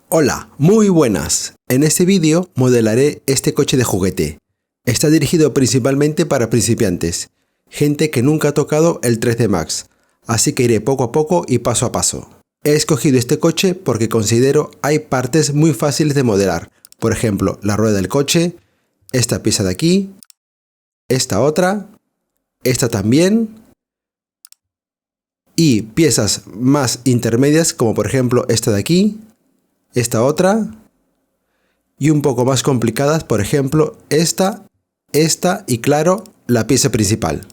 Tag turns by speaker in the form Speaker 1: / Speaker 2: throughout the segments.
Speaker 1: Hola, muy buenas. En este vídeo modelaré este coche de juguete. Está dirigido principalmente para principiantes, gente que nunca ha tocado el 3D Max, así que iré poco a poco y paso a paso. He escogido este coche porque considero hay partes muy fáciles de modelar, por ejemplo, la rueda del coche, esta pieza de aquí, esta otra, esta también, y piezas más intermedias como por ejemplo esta de aquí, esta otra, y un poco más complicadas, por ejemplo esta y claro, la pieza principal.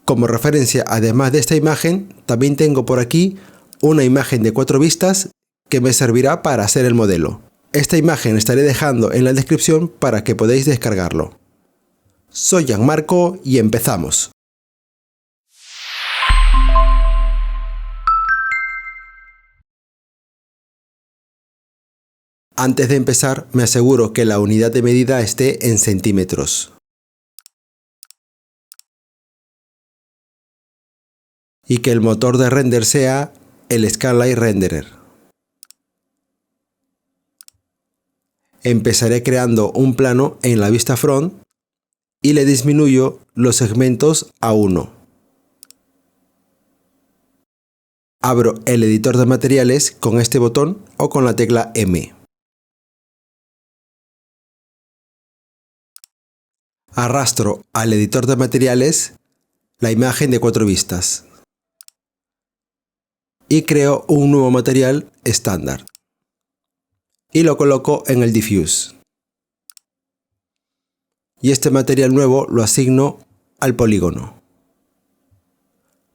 Speaker 1: Como referencia, además de esta imagen, también tengo por aquí una imagen de 4 vistas que me servirá para hacer el modelo. Esta imagen estaré dejando en la descripción para que podáis descargarlo. Soy Gianmarco y empezamos. Antes de empezar, me aseguro que la unidad de medida esté en centímetros. Y que el motor de render sea el Scanline Renderer. Empezaré creando un plano en la vista front y le disminuyo los segmentos a 1. Abro el editor de materiales con este botón o con la tecla M. Arrastro al editor de materiales la imagen de 4 vistas y creo un nuevo material estándar y lo coloco en el diffuse. Y este material nuevo lo asigno al polígono.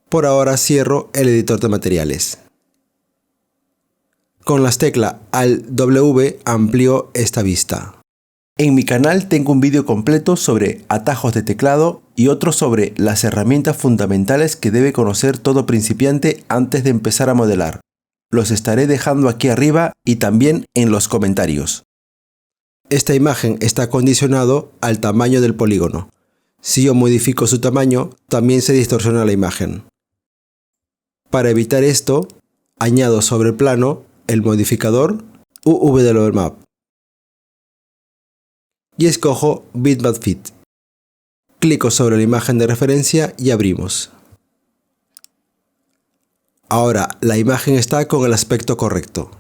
Speaker 1: Por ahora cierro el editor de materiales. Con las teclas Alt W amplío esta vista. En mi canal tengo un vídeo completo sobre atajos de teclado y otro sobre las herramientas fundamentales que debe conocer todo principiante antes de empezar a modelar. Los estaré dejando aquí arriba y también en los comentarios. Esta imagen está condicionado al tamaño del polígono. Si yo modifico su tamaño, también se distorsiona la imagen. Para evitar esto, añado sobre el plano el modificador UV-Map y escojo Bitmap Fit. Clico sobre la imagen de referencia y abrimos. Ahora la imagen está con el aspecto correcto.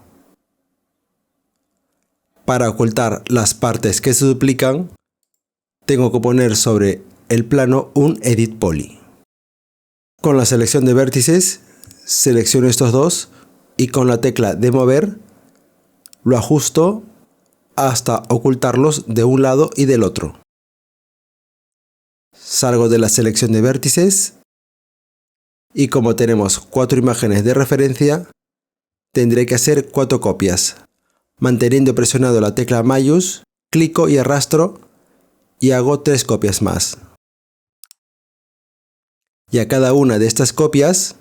Speaker 1: Para ocultar las partes que se duplican, tengo que poner sobre el plano un Edit Poly. Con la selección de vértices, selecciono estos dos y con la tecla de mover, lo ajusto hasta ocultarlos de un lado y del otro. Salgo de la selección de vértices y como tenemos 4 imágenes de referencia, tendré que hacer 4 copias. Manteniendo presionado la tecla Mayús, clico y arrastro y hago 3 copias más. Y a cada una de estas copias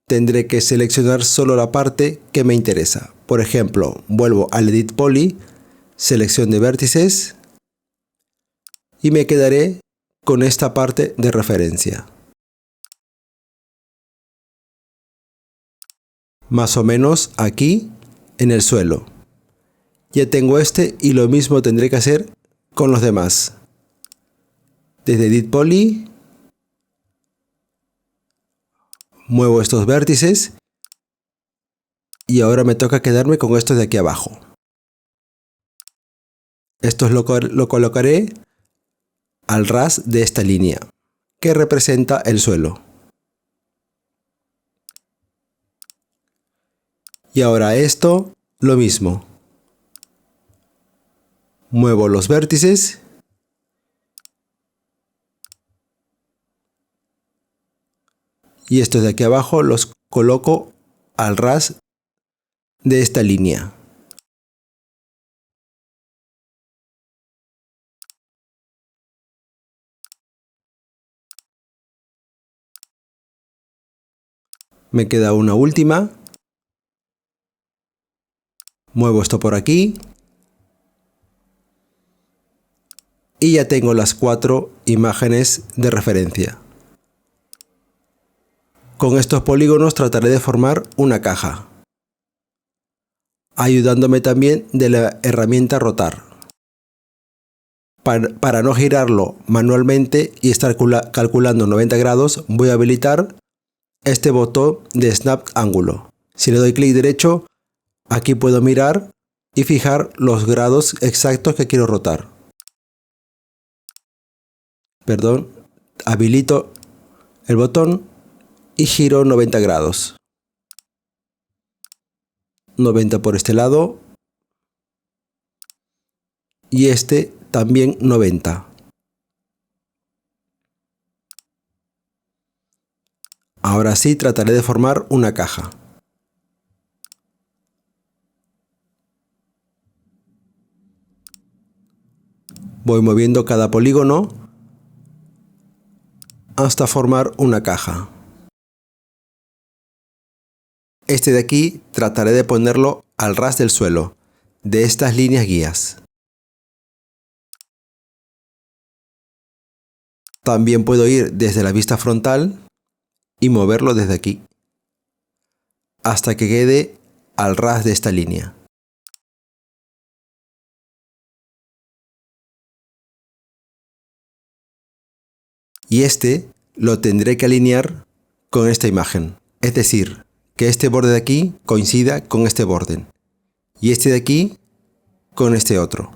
Speaker 1: tendré que seleccionar solo la parte que me interesa. Por ejemplo, vuelvo al Edit Poly, selección de vértices y me quedaré con esta parte de referencia. Más o menos aquí en el suelo. Ya tengo este y lo mismo tendré que hacer con los demás. Desde Edit Poly muevo estos vértices y ahora me toca quedarme con estos de aquí abajo. Estos lo colocaré al ras de esta línea que representa el suelo. Y ahora esto lo mismo. Muevo los vértices y estos de aquí abajo los coloco al ras de esta línea. Me queda una última. Muevo esto por aquí. Y ya tengo las 4 imágenes de referencia. Con estos polígonos trataré de formar una caja. ayudándome también de la herramienta rotar. Para no girarlo manualmente y estar calculando 90 grados, voy a habilitar este botón de Snap ángulo. Si le doy clic derecho, aquí puedo mirar y fijar los grados exactos que quiero rotar. Perdón, habilito el botón y giro 90 grados. 90 por este lado y este también 90. Ahora sí trataré de formar una caja. Voy moviendo cada polígono hasta formar una caja. Este de aquí trataré de ponerlo al ras del suelo, de estas líneas guías. También puedo ir desde la vista frontal y moverlo desde aquí, hasta que quede al ras de esta línea. Y este lo tendré que alinear con esta imagen, es decir, que este borde de aquí coincida con este borde y este de aquí con este otro.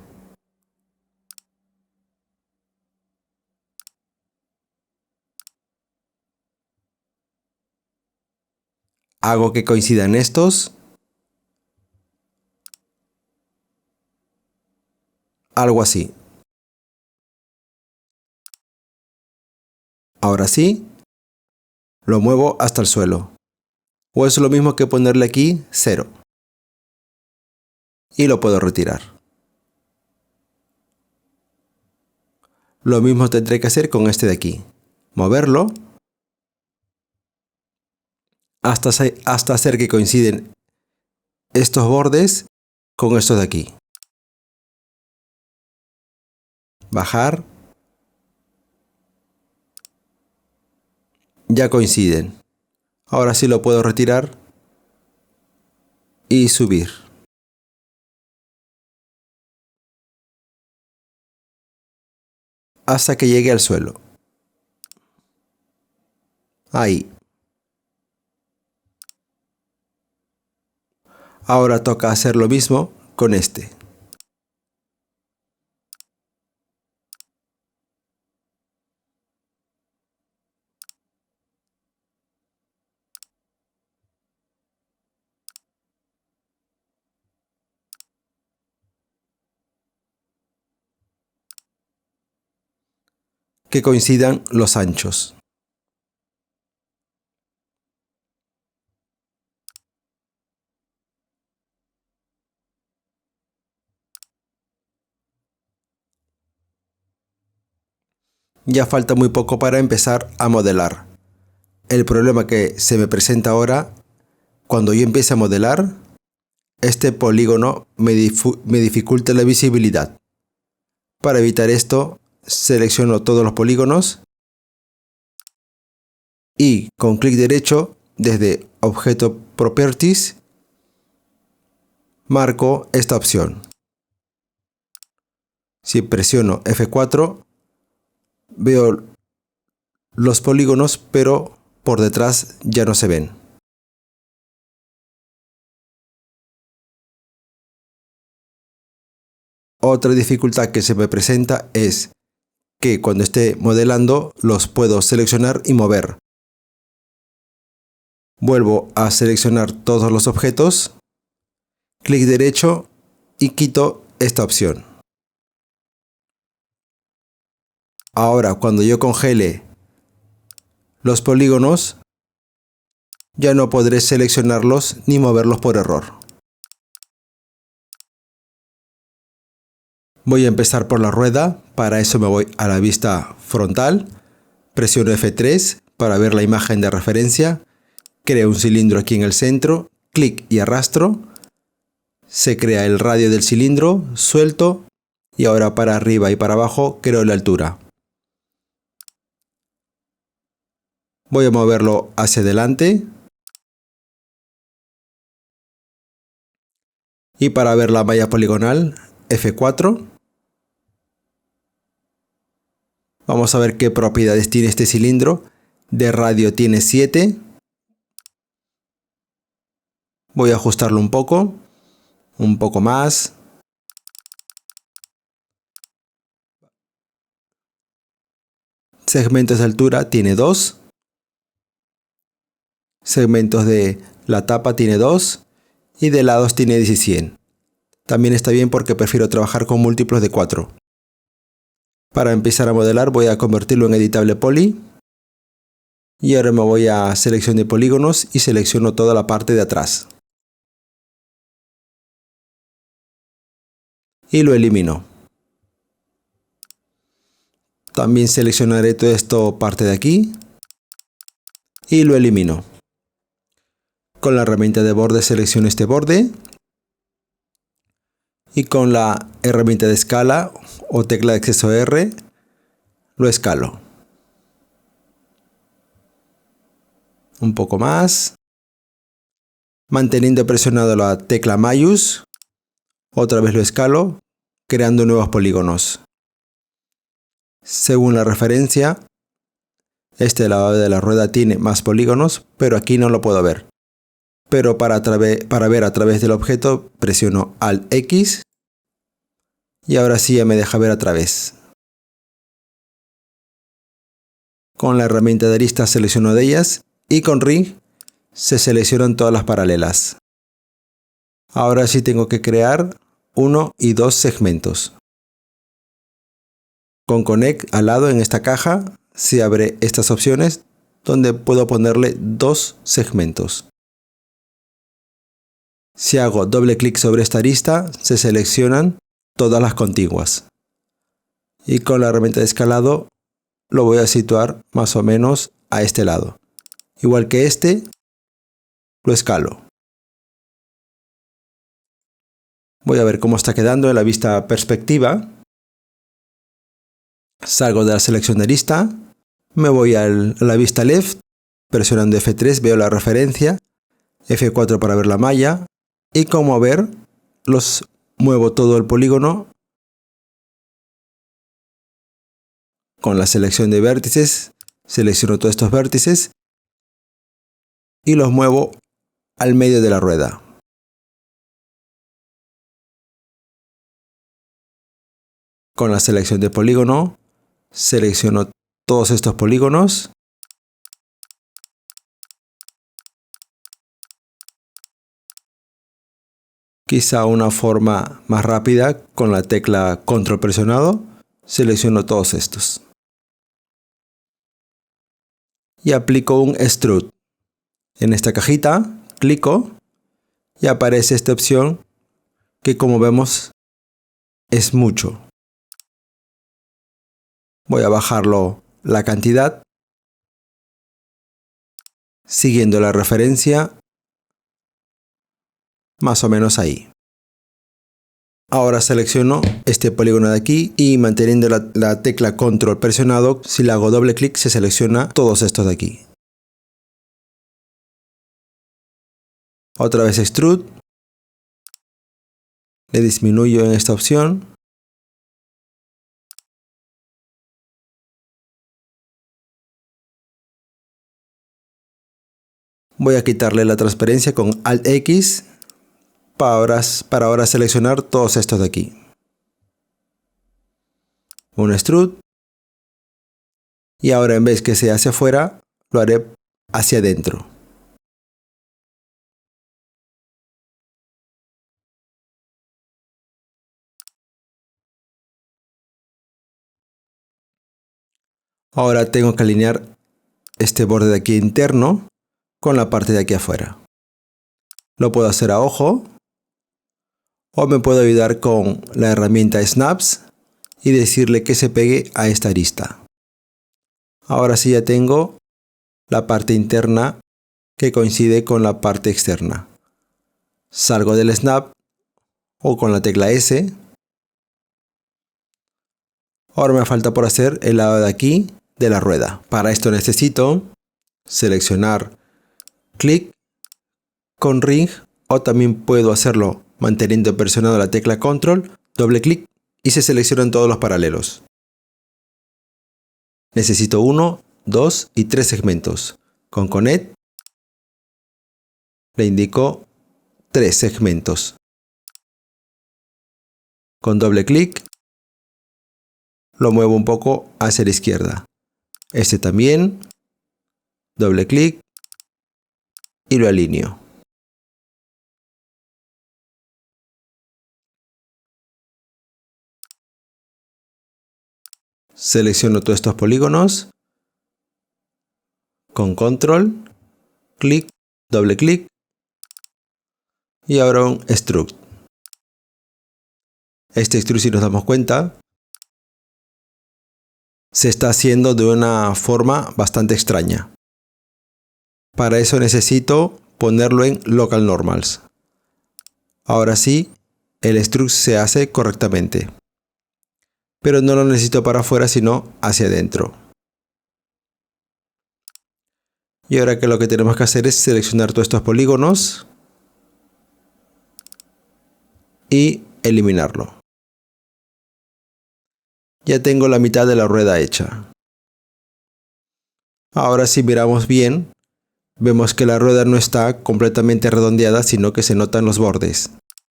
Speaker 1: Hago que coincidan estos, algo así. Ahora sí, lo muevo hasta el suelo. O es lo mismo que ponerle aquí 0. Y lo puedo retirar. Lo mismo tendré que hacer con este de aquí. Moverlo hasta hacer que coinciden estos bordes con estos de aquí. Bajar. Ya coinciden. Ahora sí lo puedo retirar y subir. Hasta que llegue al suelo. Ahí. Ahora toca hacer lo mismo con este. Que coincidan los anchos. Ya falta muy poco para empezar a modelar. El problema que se me presenta ahora, cuando yo empiece a modelar, este polígono me dificulta la visibilidad. Para evitar esto, selecciono todos los polígonos y con clic derecho desde Objeto Properties marco esta opción. Si presiono F4 veo los polígonos, pero por detrás ya no se ven. Otra dificultad que se me presenta es que cuando esté modelando los puedo seleccionar y mover. Vuelvo a seleccionar todos los objetos, clic derecho y quito esta opción. Ahora cuando yo congele los polígonos, ya no podré seleccionarlos ni moverlos por error. Voy a empezar por la rueda, para eso me voy a la vista frontal, presiono F3 para ver la imagen de referencia, creo un cilindro aquí en el centro, clic y arrastro, se crea el radio del cilindro, suelto y ahora para arriba y para abajo creo la altura. Voy a moverlo hacia adelante. Y para ver la malla poligonal, F4. Vamos a ver qué propiedades tiene este cilindro. De radio tiene 7. Voy a ajustarlo un poco más. Segmentos de altura tiene 2. Segmentos de la tapa tiene 2. Y de lados tiene 100. También está bien porque prefiero trabajar con múltiplos de 4. Para empezar a modelar voy a convertirlo en editable poly. Y ahora me voy a selección de polígonos y selecciono toda la parte de atrás. Y lo elimino. También seleccionaré todo esto parte de aquí. Y lo elimino. Con la herramienta de borde selecciono este borde. Y con la herramienta de escala o tecla de acceso R, lo escalo. Un poco más. Manteniendo presionado la tecla Mayús, otra vez lo escalo, creando nuevos polígonos. Según la referencia, este lado de la rueda tiene más polígonos, pero aquí no lo puedo ver. Pero para ver a través del objeto, presiono Alt X y ahora sí ya me deja ver a través. Con la herramienta de arista selecciono de ellas y con Ring se seleccionan todas las paralelas. Ahora sí tengo que crear 1 y 2 segmentos. Con Connect al lado en esta caja se abre estas opciones donde puedo ponerle 2 segmentos. Si hago doble clic sobre esta arista, se seleccionan todas las contiguas. Y con la herramienta de escalado lo voy a situar más o menos a este lado. Igual que este, lo escalo. Voy a ver cómo está quedando en la vista perspectiva. Salgo de la selección de arista, me voy a la vista left, presionando F3 veo la referencia, F4 para ver la malla. Y como ver, los muevo todo el polígono con la selección de vértices, selecciono todos estos vértices y los muevo al medio de la rueda. Con la selección de polígono, selecciono todos estos polígonos. Quizá una forma más rápida con la tecla control presionado, selecciono todos estos. Y aplico un extrude. En esta cajita, clico y aparece esta opción que como vemos es mucho. Voy a bajarlo la cantidad, siguiendo la referencia, más o menos ahí. Ahora selecciono este polígono de aquí y manteniendo la tecla control presionado, si le hago doble clic se selecciona todos estos de aquí. Otra vez extrude, le disminuyo en esta opción. Voy a quitarle la transparencia con Alt X para ahora seleccionar todos estos de aquí. Un extrude. Y ahora en vez que sea hacia afuera, lo haré hacia adentro. Ahora tengo que alinear este borde de aquí interno con la parte de aquí afuera. Lo puedo hacer a ojo o me puedo ayudar con la herramienta Snaps y decirle que se pegue a esta arista. Ahora sí ya tengo la parte interna que coincide con la parte externa. Salgo del Snap o con la tecla S. Ahora me falta por hacer el lado de aquí de la rueda. Para esto necesito seleccionar clic con Ring o también puedo hacerlo manteniendo presionada la tecla Control, doble clic y se seleccionan todos los paralelos. Necesito 1, 2 y 3 segmentos. Con Connect le indico 3 segmentos. Con doble clic lo muevo un poco hacia la izquierda. Este también, doble clic y lo alineo. Selecciono todos estos polígonos. Con Control, clic, doble clic y ahora un Extrude. Este Extrude, si nos damos cuenta, se está haciendo de una forma bastante extraña. Para eso necesito ponerlo en Local Normals. Ahora sí, el Extrude se hace correctamente. Pero no lo necesito para afuera, sino hacia adentro. Y ahora que lo que tenemos que hacer es seleccionar todos estos polígonos y eliminarlo. Ya tengo la mitad de la rueda hecha. Ahora si miramos bien, vemos que la rueda no está completamente redondeada, sino que se notan los bordes.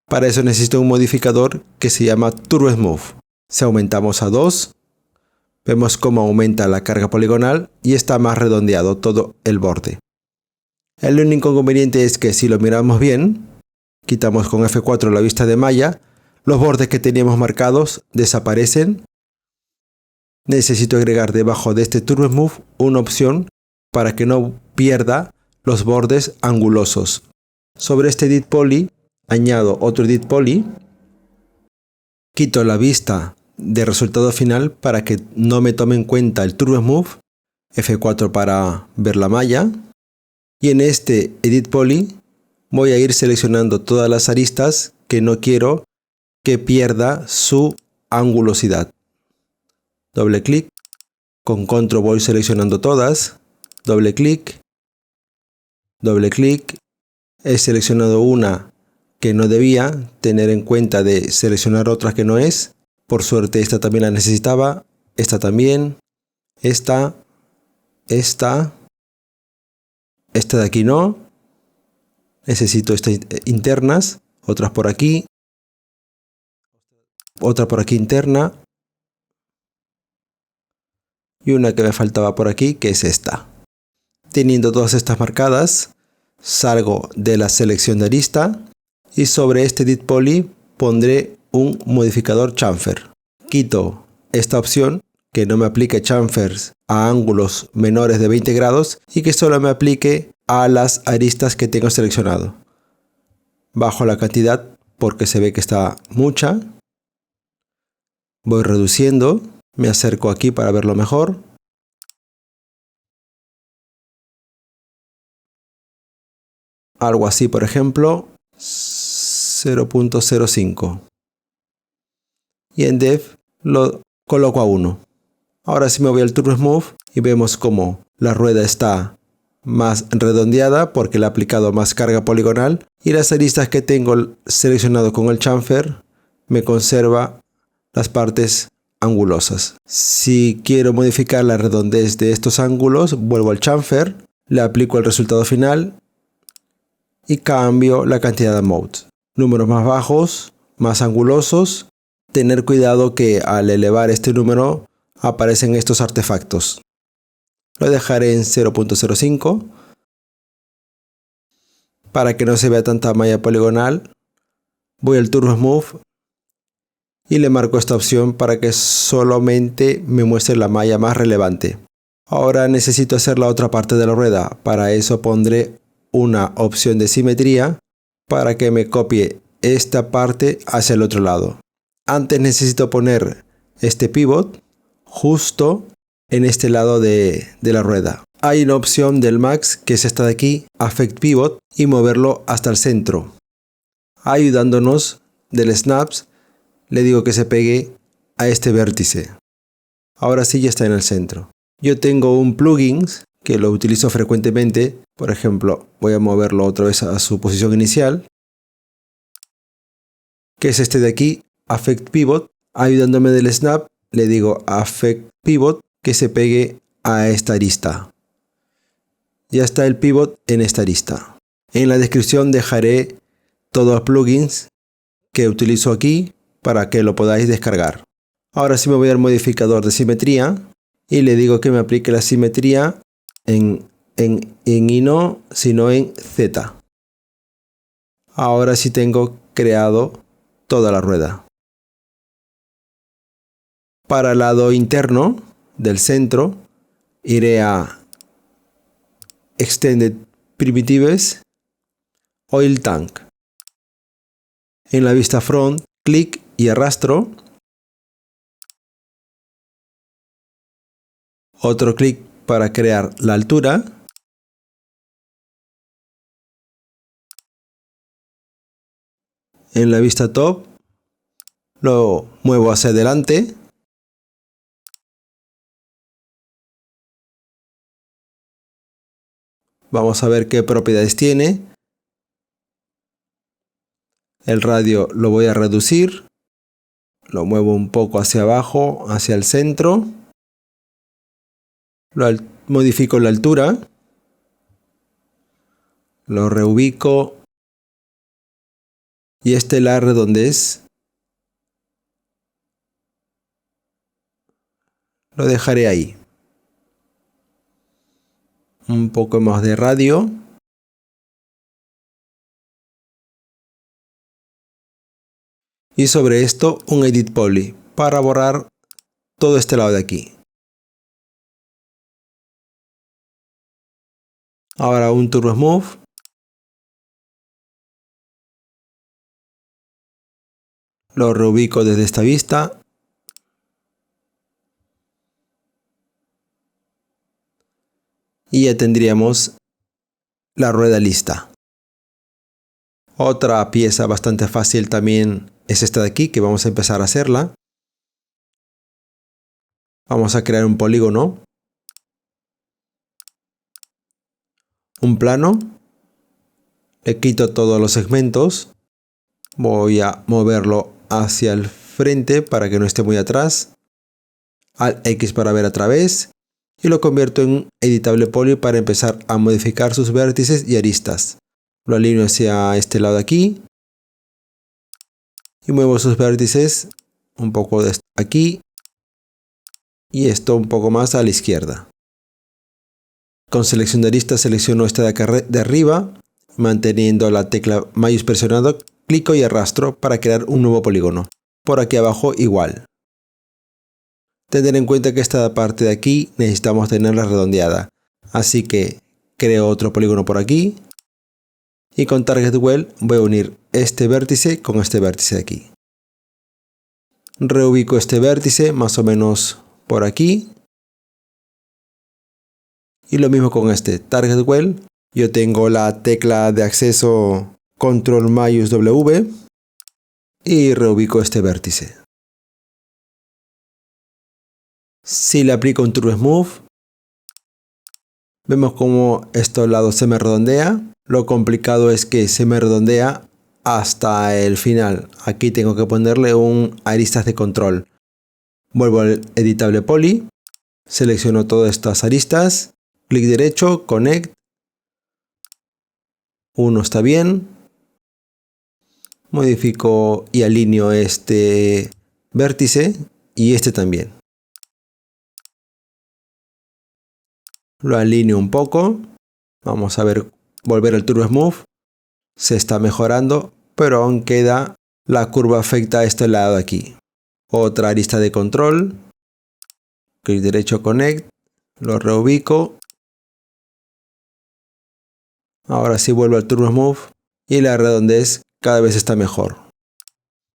Speaker 1: Para eso necesito un modificador que se llama Turbo Smooth. Si aumentamos a 2, vemos cómo aumenta la carga poligonal y está más redondeado todo el borde. El único inconveniente es que si lo miramos bien, quitamos con F4 la vista de malla, los bordes que teníamos marcados desaparecen. Necesito agregar debajo de este Turbo Smooth una opción para que no pierda los bordes angulosos. Sobre este Edit Poly añado otro Edit Poly, quito la vista de resultado final para que no me tome en cuenta el Turbo Smooth, F4 para ver la malla, y en este Edit Poly voy a ir seleccionando todas las aristas que no quiero que pierda su angulosidad. Doble clic, con Control voy seleccionando todas, doble clic, he seleccionado una que no debía tener en cuenta de seleccionar otras que no es. Por suerte esta también la necesitaba, esta también, esta de aquí no, necesito estas internas, otras por aquí, otra por aquí interna y una que me faltaba por aquí, que es esta. Teniendo todas estas marcadas, salgo de la selección de arista y sobre este Edit Poly pondré un modificador chamfer. Quito esta opción que no me aplique chamfers a ángulos menores de 20 grados y que solo me aplique a las aristas que tengo seleccionado. Bajo la cantidad porque se ve que está mucha. Voy reduciendo, me acerco aquí para verlo mejor. Algo así, por ejemplo, 0.05. Y en Depth lo coloco a 1. Ahora sí me voy al Turbo Smooth y vemos como la rueda está más redondeada porque le he aplicado más carga poligonal y las aristas que tengo seleccionado con el chamfer me conserva las partes angulosas. Si quiero modificar la redondez de estos ángulos, vuelvo al chamfer, le aplico el resultado final y cambio la cantidad de modes. Números más bajos, más angulosos. Tener cuidado que al elevar este número aparecen estos artefactos. Lo dejaré en 0.05 para que no se vea tanta malla poligonal. Voy al Turbo Smooth y le marco esta opción para que solamente me muestre la malla más relevante. Ahora necesito hacer la otra parte de la rueda. Para eso pondré una opción de simetría para que me copie esta parte hacia el otro lado. Antes necesito poner este pivot justo en este lado de la rueda. Hay una opción del Max que es esta de aquí, Affect Pivot, y moverlo hasta el centro. Ayudándonos del Snaps, le digo que se pegue a este vértice. Ahora sí ya está en el centro. Yo tengo un plugin que lo utilizo frecuentemente. Por ejemplo, voy a moverlo otra vez a su posición inicial. que es este de aquí, Affect Pivot. Ayudándome del snap, le digo Affect Pivot que se pegue a esta arista. Ya está el pivot en esta arista. En la descripción dejaré todos los plugins que utilizo aquí para que lo podáis descargar. Ahora sí me voy al modificador de simetría y le digo que me aplique la simetría en Y no, sino en Z. Ahora sí tengo creado toda la rueda. Para el lado interno del centro iré a Extended Primitives, Oil Tank. En la vista front, clic y arrastro. Otro clic para crear la altura. En la vista top, lo muevo hacia adelante. Vamos a ver qué propiedades tiene. El radio lo voy a reducir. Lo muevo un poco hacia abajo, hacia el centro. Modifico la altura. Lo reubico. Y la redondez lo dejaré ahí. Un poco más de radio. Y sobre esto un Edit Poly para borrar todo este lado de aquí. Ahora un Turbo Smooth. Lo reubico desde esta vista. Y ya tendríamos la rueda lista. Otra pieza bastante fácil también es esta de aquí, que vamos a empezar a hacerla. Vamos a crear un polígono. Un plano. Le quito todos los segmentos. Voy a moverlo hacia el frente para que no esté muy atrás. Alt X para ver a través. Y lo convierto en editable poly para empezar a modificar sus vértices y aristas. Lo alineo hacia este lado de aquí. Y muevo sus vértices un poco de aquí. Y esto un poco más a la izquierda. Con selección de aristas selecciono esta de acá de arriba. Manteniendo la tecla mayús presionado, clico y arrastro para crear un nuevo polígono. Por aquí abajo igual. Tener en cuenta que esta parte de aquí necesitamos tenerla redondeada. Así que creo otro polígono por aquí. Y con Target Well voy a unir este vértice con este vértice de aquí. Reubico este vértice más o menos por aquí. Y lo mismo con este Target Well. Yo tengo la tecla de acceso Control mayús W. Y reubico este vértice. Si le aplico un Turbo Smooth, vemos como estos lados se me redondea. Lo complicado es que se me redondea hasta el final. Aquí tengo que ponerle un aristas de control. Vuelvo al editable poly. Selecciono todas estas aristas. Clic derecho, Connect. Uno está bien. Modifico y alineo este vértice y este también. Lo alineo un poco. Vamos a ver, volver al Turbo Smooth. Se está mejorando, pero aún queda la curva afecta a este lado de aquí. Otra arista de control. Clic derecho, Connect. Lo reubico. Ahora sí vuelvo al Turbo Smooth y la redondez cada vez está mejor.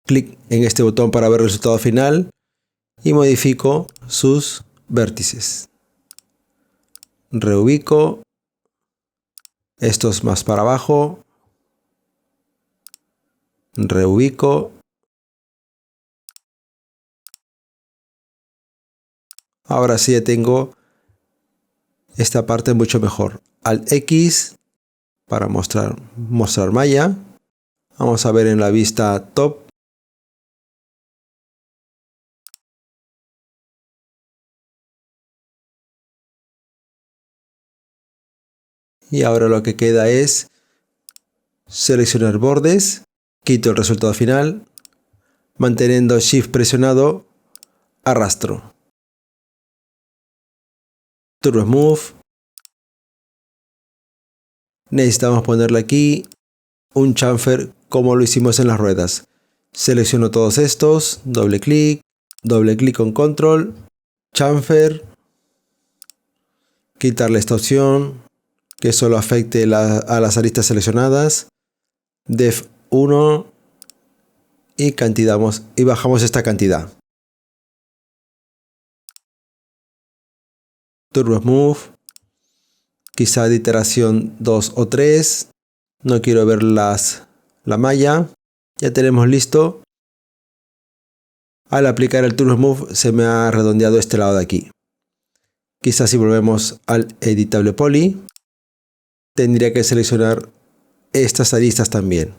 Speaker 1: Clic en este botón para ver el resultado final y modifico sus vértices. Reubico. Estos más para abajo. Reubico. Ahora sí ya tengo esta parte mucho mejor. Alt X para mostrar malla. Vamos a ver en la vista top Y ahora lo que queda es seleccionar bordes, quito el resultado final, manteniendo Shift presionado, arrastro. Turbo Smooth. Necesitamos ponerle aquí un chamfer como lo hicimos en las ruedas. Selecciono todos estos, doble clic con control, chamfer, quitarle esta opción que solo afecte a las aristas seleccionadas, def 1 y bajamos esta cantidad. Turbo Smooth, quizá de iteración 2 o 3, no quiero ver la malla. Ya tenemos listo. Al aplicar el Turbo Smooth se me ha redondeado este lado de aquí. Quizás si volvemos al editable poly, tendría que seleccionar estas aristas también.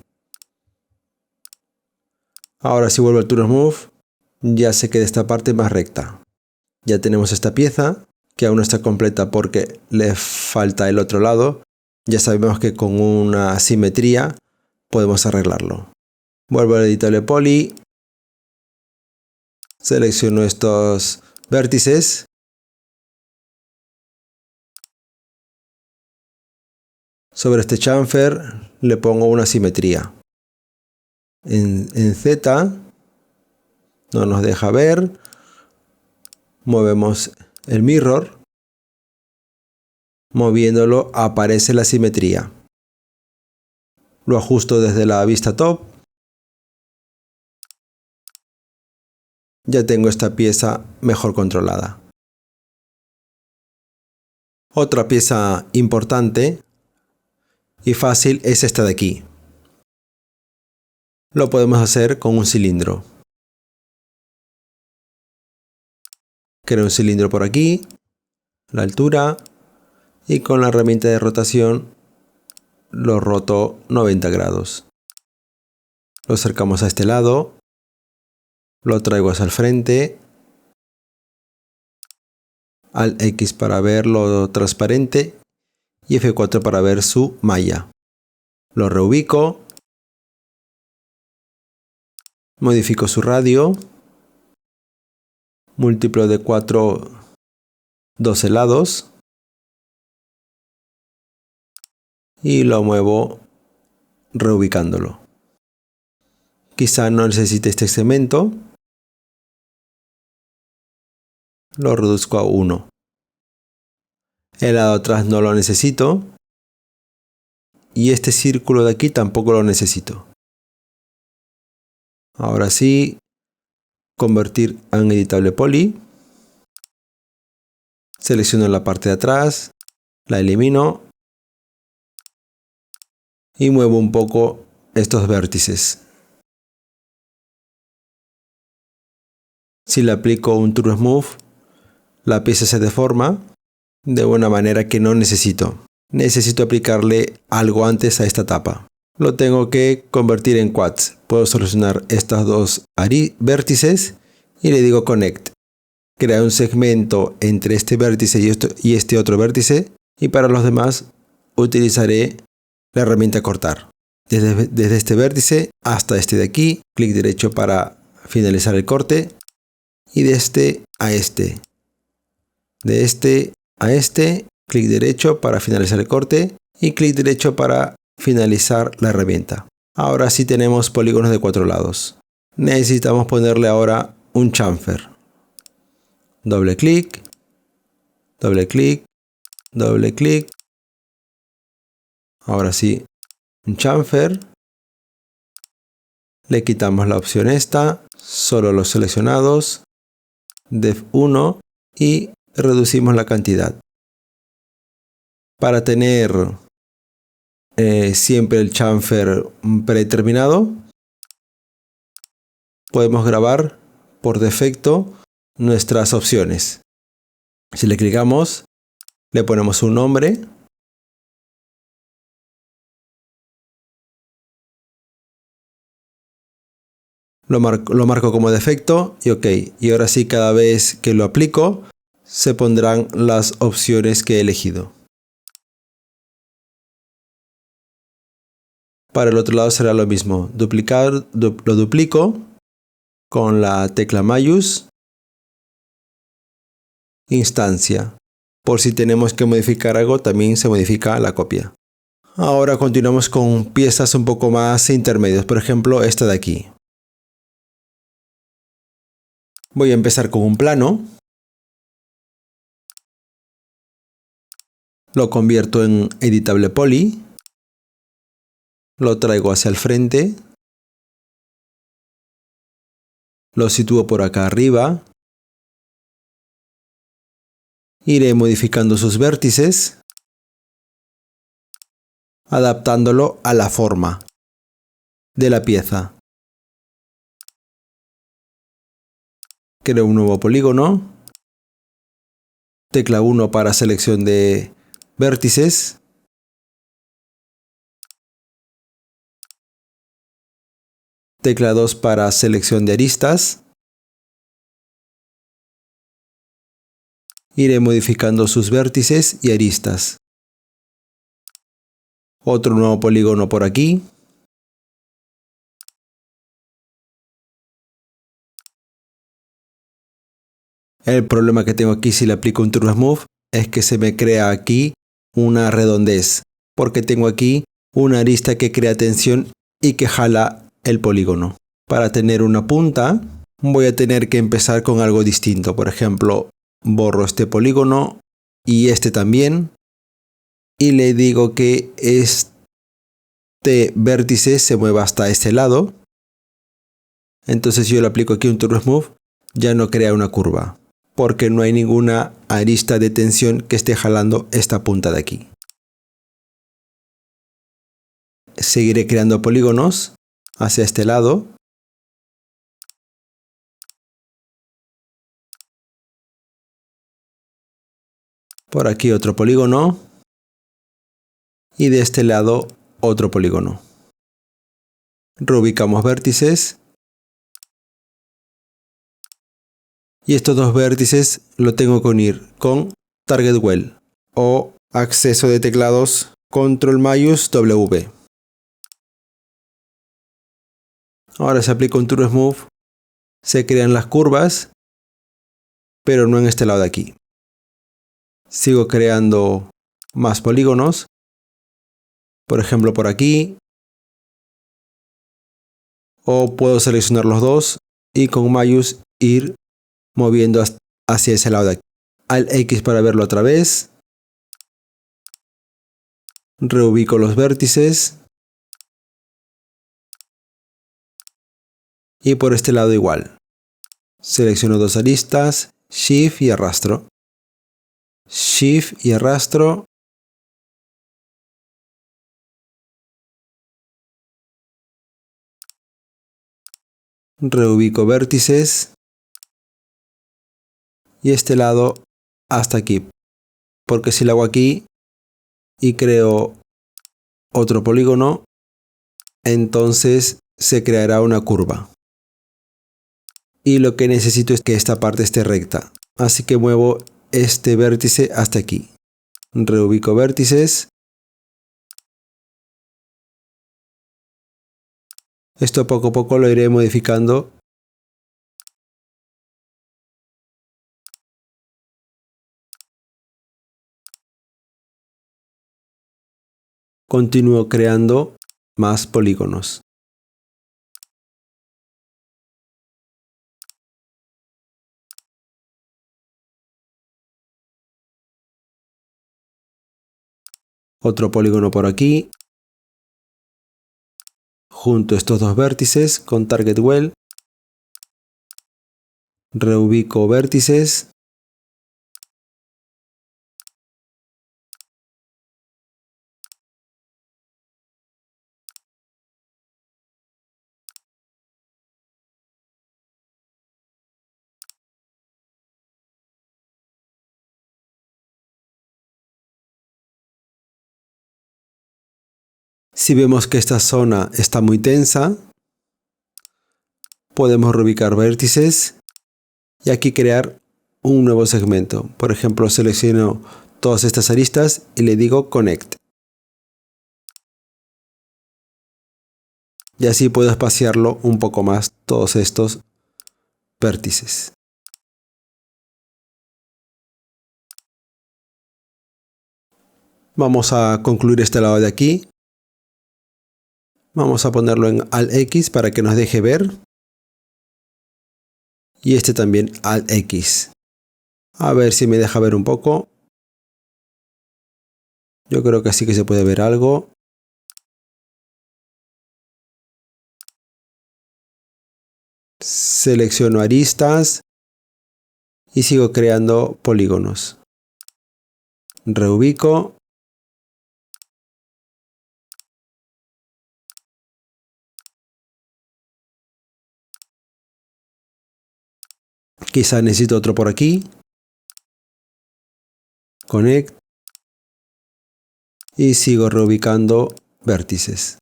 Speaker 1: Ahora si vuelvo al Turbo Smooth, ya se queda esta parte más recta. Ya tenemos esta pieza, que aún no está completa porque le falta el otro lado. Ya sabemos que con una simetría podemos arreglarlo. Vuelvo al editable poly, selecciono estos vértices, sobre este chamfer le pongo una simetría. En Z no nos deja ver, movemos el mirror, moviéndolo aparece la simetría. Lo ajusto desde la vista top. Ya tengo esta pieza mejor controlada. Otra pieza importante y fácil es esta de aquí. Lo podemos hacer con un cilindro. Creo un cilindro por aquí, la altura, y con la herramienta de rotación lo roto 90 grados. Lo acercamos a este lado, lo traigo hacia el frente, al X para verlo transparente y F4 para ver su malla. Lo reubico, modifico su radio, múltiplo de 4, 12 lados y lo muevo reubicándolo. Quizá no necesite este segmento, lo reduzco a 1. El lado atrás no lo necesito y este círculo de aquí tampoco lo necesito. Ahora sí, convertir en editable poly. Selecciono la parte de atrás, la elimino y muevo un poco estos vértices. Si le aplico un Turbo Smooth, la pieza se deforma de una manera que no necesito. Necesito aplicarle algo antes a esta tapa. Lo tengo que convertir en quads. Puedo solucionar estas dos vértices y le digo Connect. Crea un segmento entre este vértice y este otro vértice, y para los demás utilizaré la herramienta Cortar. Desde este vértice hasta este de aquí, clic derecho para finalizar el corte, y de este a este. De este a este, clic derecho para finalizar el corte y clic derecho para finalizar la herramienta. Ahora sí tenemos polígonos de 4 lados. Necesitamos ponerle ahora un chamfer. Doble clic, doble clic, doble clic. Ahora sí, un chamfer. Le quitamos la opción esta, solo los seleccionados, def 1 y reducimos la cantidad. Para tener siempre el chamfer predeterminado, podemos grabar por defecto nuestras opciones. Si le clicamos, le ponemos un nombre. Lo marco como defecto y OK. Y ahora sí, cada vez que lo aplico, se pondrán las opciones que he elegido. Para el otro lado será lo mismo. Lo duplico con la tecla mayús, instancia. Por si tenemos que modificar algo, también se modifica la copia. Ahora continuamos con piezas un poco más intermedias. Por ejemplo, esta de aquí. Voy a empezar con un plano. Lo convierto en editable poly. Lo traigo hacia el frente. Lo sitúo por acá arriba. Iré modificando sus vértices, adaptándolo a la forma de la pieza. Creo un nuevo polígono. Tecla 1 para selección de vértices. Tecla 2 para selección de aristas. Iré modificando sus vértices y aristas. Otro nuevo polígono por aquí. El problema que tengo aquí si le aplico un True Smooth es que se me crea aquí una redondez, porque tengo aquí una arista que crea tensión y que jala el polígono. Para tener una punta voy a tener que empezar con algo distinto. Por ejemplo, borro este polígono y este también y le digo que este vértice se mueva hasta este lado. Entonces si yo le aplico aquí un True Smooth, ya no crea una curva, porque no hay ninguna arista de tensión que esté jalando esta punta de aquí. Seguiré creando polígonos hacia este lado. Por aquí otro polígono. Y de este lado otro polígono. Reubicamos vértices. Y estos dos vértices lo tengo que unir con Target Well o acceso de teclados Control mayús W. Ahora se aplica un True Smooth. Se crean las curvas, pero no en este lado de aquí. Sigo creando más polígonos. Por ejemplo, por aquí. O puedo seleccionar los dos y con mayús ir moviendo hacia ese lado de aquí. Al X para verlo otra vez. Reubico los vértices. Y por este lado igual. Selecciono dos aristas, Shift y arrastro. Shift y arrastro. Reubico vértices. Y este lado hasta aquí. Porque si lo hago aquí y creo otro polígono, entonces se creará una curva. Y lo que necesito es que esta parte esté recta. Así que muevo este vértice hasta aquí. Reubico vértices. Esto poco a poco lo iré modificando. Continúo creando más polígonos. Otro polígono por aquí. Junto estos dos vértices con Target Well. Reubico vértices. Si vemos que esta zona está muy tensa, podemos reubicar vértices y aquí crear un nuevo segmento. Por ejemplo, selecciono todas estas aristas y le digo Connect. y así puedo espaciarlo un poco más todos estos vértices. Vamos a concluir este lado de aquí. Vamos a ponerlo en Alt X para que nos deje ver. Y este también Alt X. A ver si me deja ver un poco. Yo creo que sí que se puede ver algo. Selecciono aristas y sigo creando polígonos. Reubico. Quizá necesito otro por aquí. Connect. Y sigo reubicando vértices.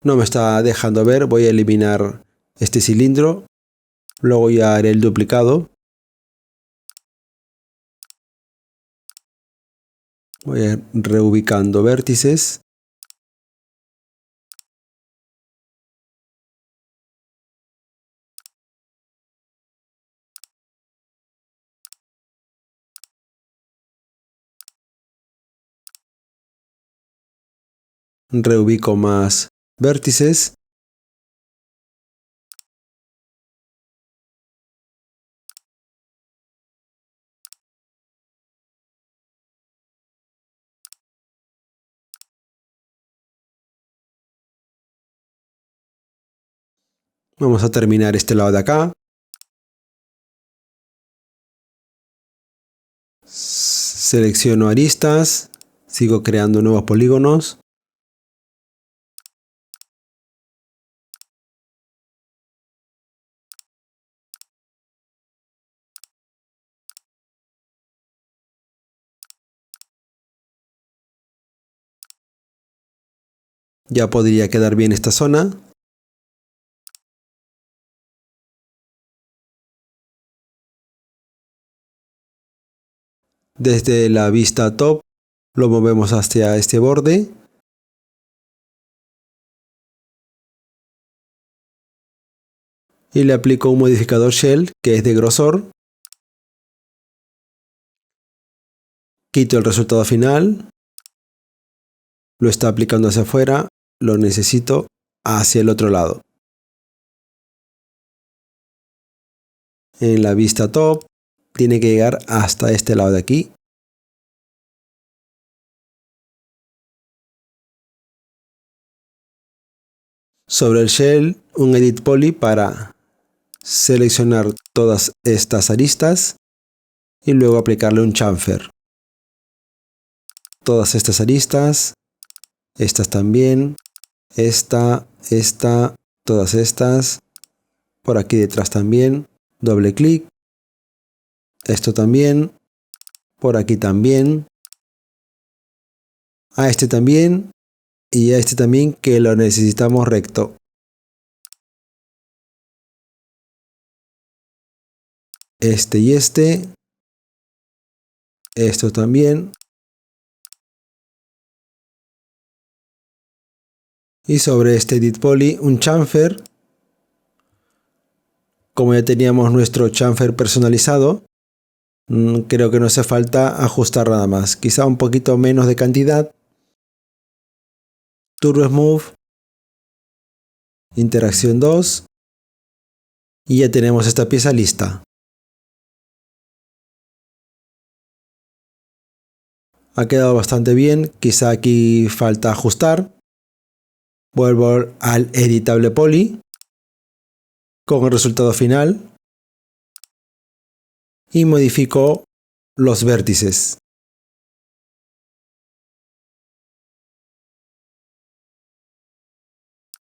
Speaker 1: No me está dejando ver, voy a eliminar este cilindro. Luego ya haré el duplicado. Voy a ir reubicando vértices. Reubico más vértices. Vamos a terminar este lado de acá. Selecciono aristas. Sigo creando nuevos polígonos. Ya podría quedar bien esta zona. Desde la vista top lo movemos hacia este borde. Y le aplico un modificador Shell que es de grosor. Quito el resultado final. Lo está aplicando hacia afuera. Lo necesito hacia el otro lado. En la vista top tiene que llegar hasta este lado de aquí. Sobre el shell, un edit poly para seleccionar todas estas aristas y luego aplicarle un chamfer. Todas estas aristas, estas también, esta, todas estas, por aquí detrás también, doble clic, esto también, por aquí también, a este también y a este también que lo necesitamos recto. Este y este, esto también. Y sobre este edit poly un chamfer. Como ya teníamos nuestro chamfer personalizado, creo que no hace falta ajustar nada más. Quizá un poquito menos de cantidad. Turbo Smooth. Interacción 2. Y ya tenemos esta pieza lista. Ha quedado bastante bien. Quizá aquí falta ajustar. Vuelvo al editable poly con el resultado final y modifico los vértices.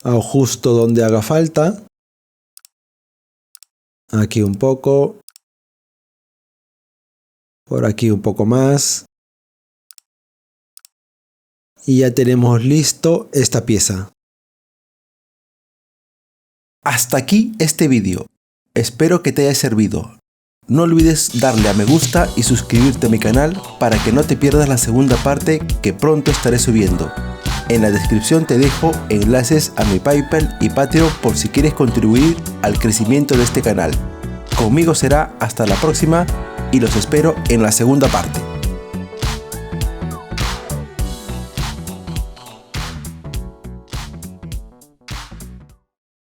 Speaker 1: Ajusto donde haga falta. Aquí un poco. Por aquí un poco más. Y ya tenemos listo esta pieza. Hasta aquí este vídeo. Espero que te haya servido. No olvides darle a me gusta y suscribirte a mi canal para que no te pierdas la segunda parte que pronto estaré subiendo. En la descripción te dejo enlaces a mi PayPal y Patreon por si quieres contribuir al crecimiento de este canal. Conmigo será hasta la próxima y los espero en la segunda parte.